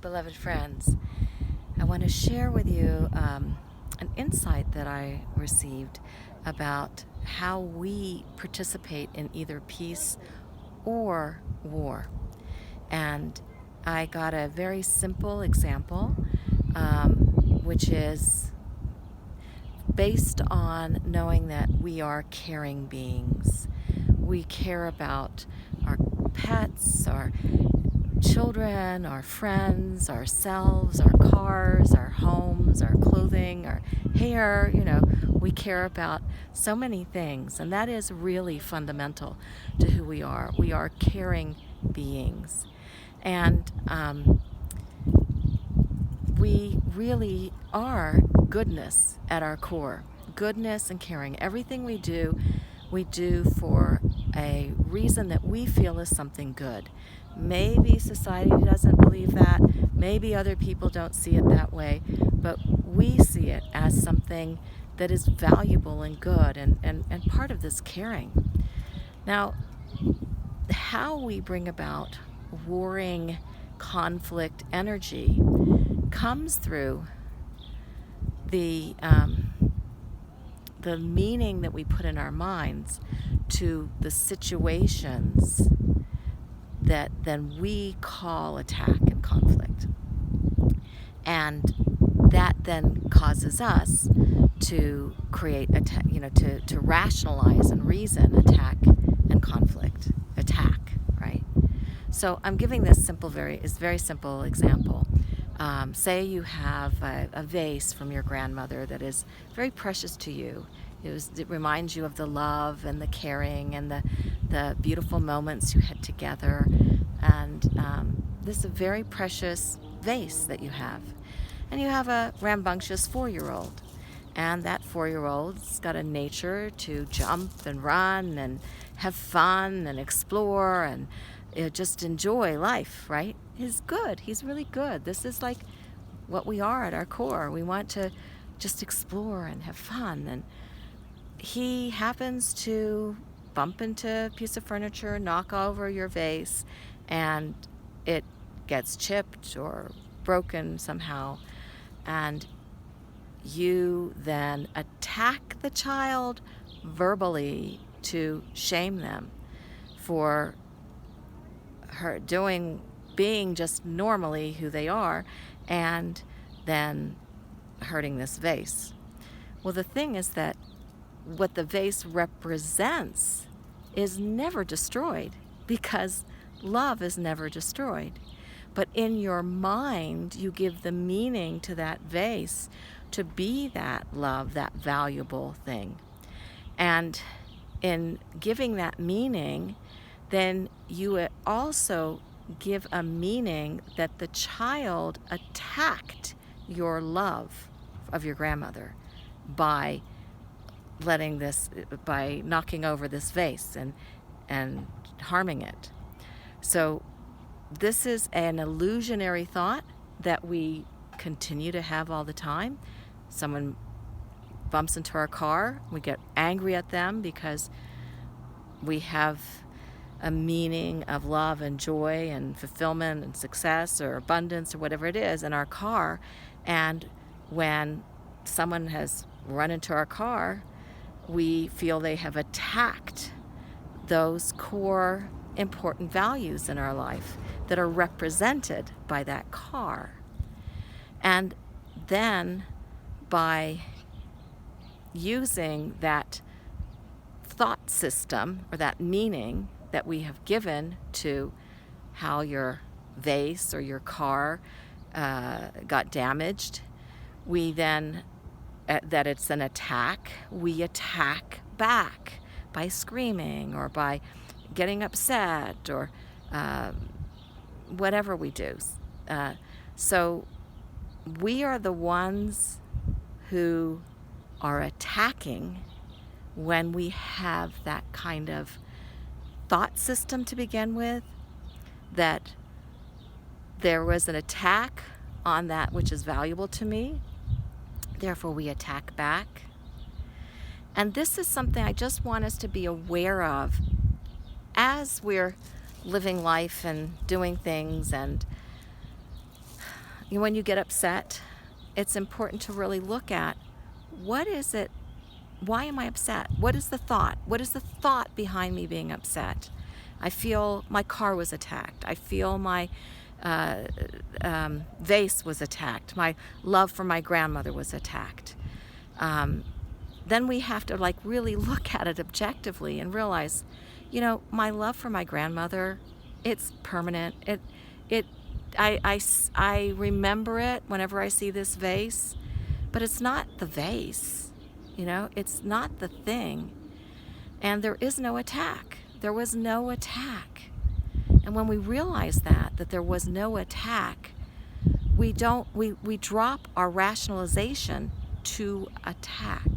beloved friends. I want to share with you an insight that I received about how we participate in either peace or war. And I got a very simple example, which is based on knowing that we are caring beings. We care about our pets, our children, our friends, ourselves, our cars, our homes, our clothing, our hair. We care about so many things, and that is really fundamental to who we are. We are caring beings, and we really are goodness at our core. Goodness and caring. Everything we do for a reason that we feel is something good. Maybe society doesn't believe that. Maybe other people don't see it that way. But we see it as something that is valuable and good and part of this caring. Now, how we bring about warring conflict energy comes through the meaning that we put in our minds to the situations that then we call attack and conflict. And that then causes us to create to rationalize and reason attack and conflict. Attack, right? So I'm giving this very simple example. Say you have a vase from your grandmother that is very precious to you. It reminds you of the love and the caring and the beautiful moments you had together. And this is a very precious vase that you have. And you have a rambunctious 4-year-old. And that 4-year-old's got a nature to jump and run and have fun and explore and just enjoy life, right? He's good. He's really good. This is like what we are at our core. We want to just explore and have fun. And he happens to bump into a piece of furniture, knock over your vase, and it gets chipped or broken somehow. And you then attack the child verbally to shame them for being just normally who they are, and then hurting this vase. Well, the thing is that what the vase represents is never destroyed, because love is never destroyed. But in your mind, you give the meaning to that vase to be that love, that valuable thing. And in giving that meaning, then you also give a meaning that the child attacked your love of your grandmother by knocking over this vase and harming it. So this is an illusionary thought that we continue to have all the time. Someone bumps into our car, we get angry at them because we have a meaning of love and joy and fulfillment and success or abundance or whatever it is in our car. And when someone has run into our car, we feel they have attacked those core important values in our life that are represented by that car. And then by using that thought system or that meaning that we have given to how your vase or your car got damaged, we then, that it's an attack, we attack back by screaming or by getting upset or whatever we do. So we are the ones who are attacking when we have that kind of thought system to begin with, that there was an attack on that which is valuable to me, therefore we attack back. And this is something I just want us to be aware of as we're living life and doing things and when you get upset, it's important to really look at, what is it? Why am I upset? What is the thought? What is the thought behind me being upset? I feel my car was attacked. I feel my vase was attacked. My love for my grandmother was attacked. Then we have to like really look at it objectively and realize, my love for my grandmother, it's permanent. I remember it whenever I see this vase, but it's not the vase, it's not the thing. And there is no attack. There was no attack. And when we realize that there was no attack, we drop our rationalization to attack.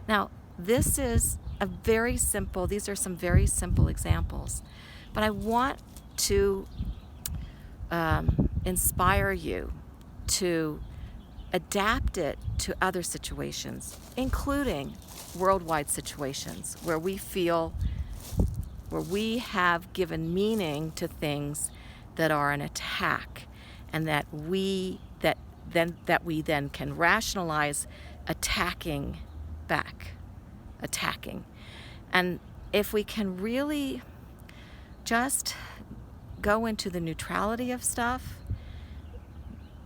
Now, these are some very simple examples, but I want to inspire you to adapt it to other situations, including worldwide situations where we have given meaning to things that are an attack, and that we then can rationalize attacking back. And if we can really just go into the neutrality of stuff,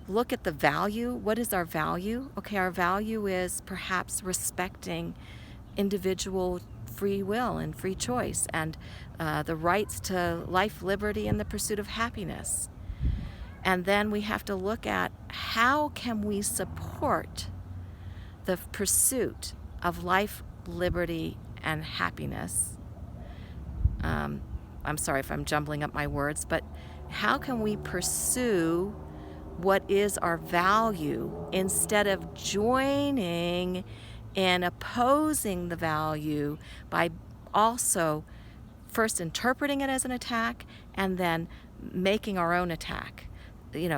look at the value. What is our value? Okay, our value is perhaps respecting individual free will and free choice, and the rights to life, liberty, and the pursuit of happiness. And then we have to look at, how can we support the pursuit of life, liberty, and happiness? I'm sorry if I'm jumbling up my words, but how can we pursue what is our value instead of joining in opposing the value by also first interpreting it as an attack and then making our own attack?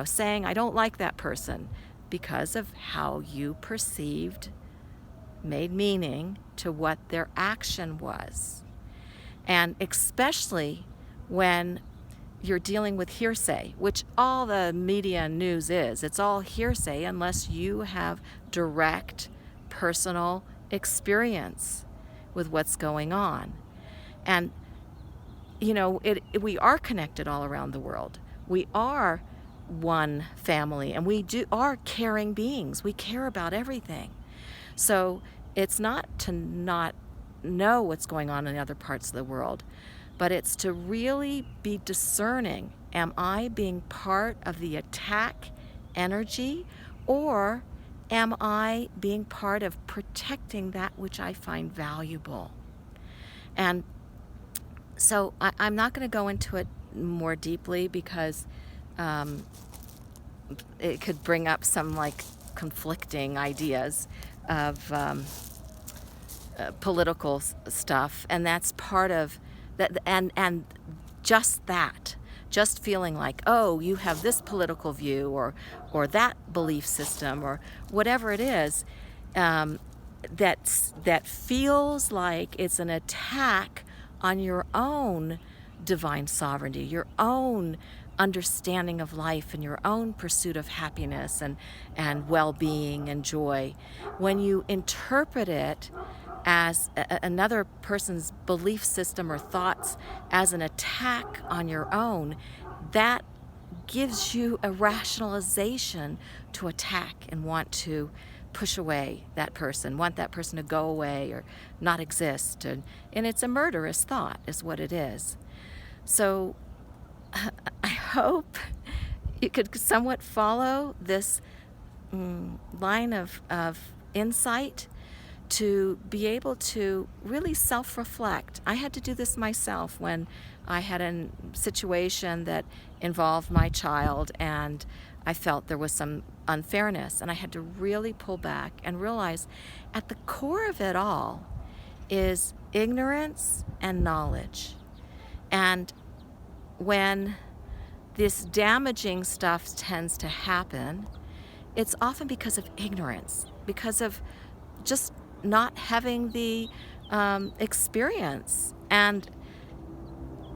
Saying, I don't like that person because of how you perceived, made meaning to what their action was. And especially when you're dealing with hearsay, which all the media and news is. It's all hearsay unless you have direct personal experience with what's going on. And, we are connected all around the world. We are one family, and we are caring beings. We care about everything. So it's not to not know what's going on in other parts of the world, but it's to really be discerning. Am I being part of the attack energy, or am I being part of protecting that which I find valuable? And so I'm not going to go into it more deeply because it could bring up some conflicting ideas of political stuff, and that's part of that. And just feeling like, oh, you have this political view or that belief system or whatever it is, that feels like it's an attack on your own divine sovereignty, your own understanding of life, and your own pursuit of happiness and well-being and joy. When you interpret it as another person's belief system or thoughts as an attack on your own, that gives you a rationalization to attack and want to push away that person, want that person to go away or not exist. And it's a murderous thought is what it is. So I hope you could somewhat follow this line of insight to be able to really self-reflect. I had to do this myself when I had a situation that involved my child, and I felt there was some unfairness, and I had to really pull back and realize at the core of it all is ignorance and knowledge. And when this damaging stuff tends to happen, it's often because of ignorance, because of just not having the experience. And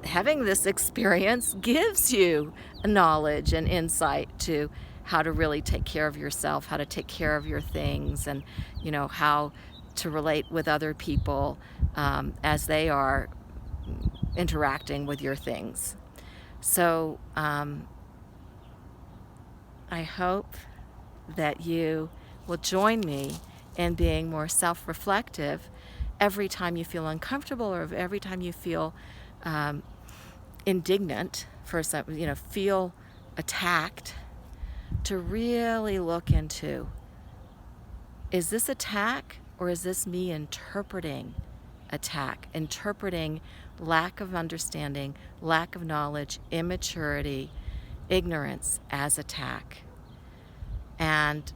having this experience gives you knowledge and insight to how to really take care of yourself, how to take care of your things, and how to relate with other people as they are interacting with your things. So I hope that you will join me in being more self-reflective every time you feel uncomfortable, or every time you feel indignant for some, feel attacked, to really look into, is this attack, or is this me interpreting attack, interpreting lack of understanding, lack of knowledge, immaturity, ignorance as attack? And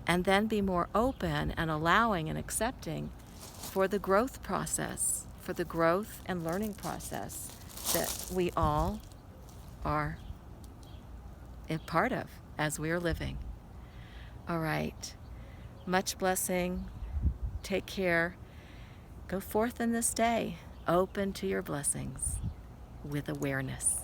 then be more open and allowing and accepting for the growth process, for the growth and learning process that we all are a part of as we are living. All right. Much blessing. Take care. Go forth in this day, open to your blessings with awareness.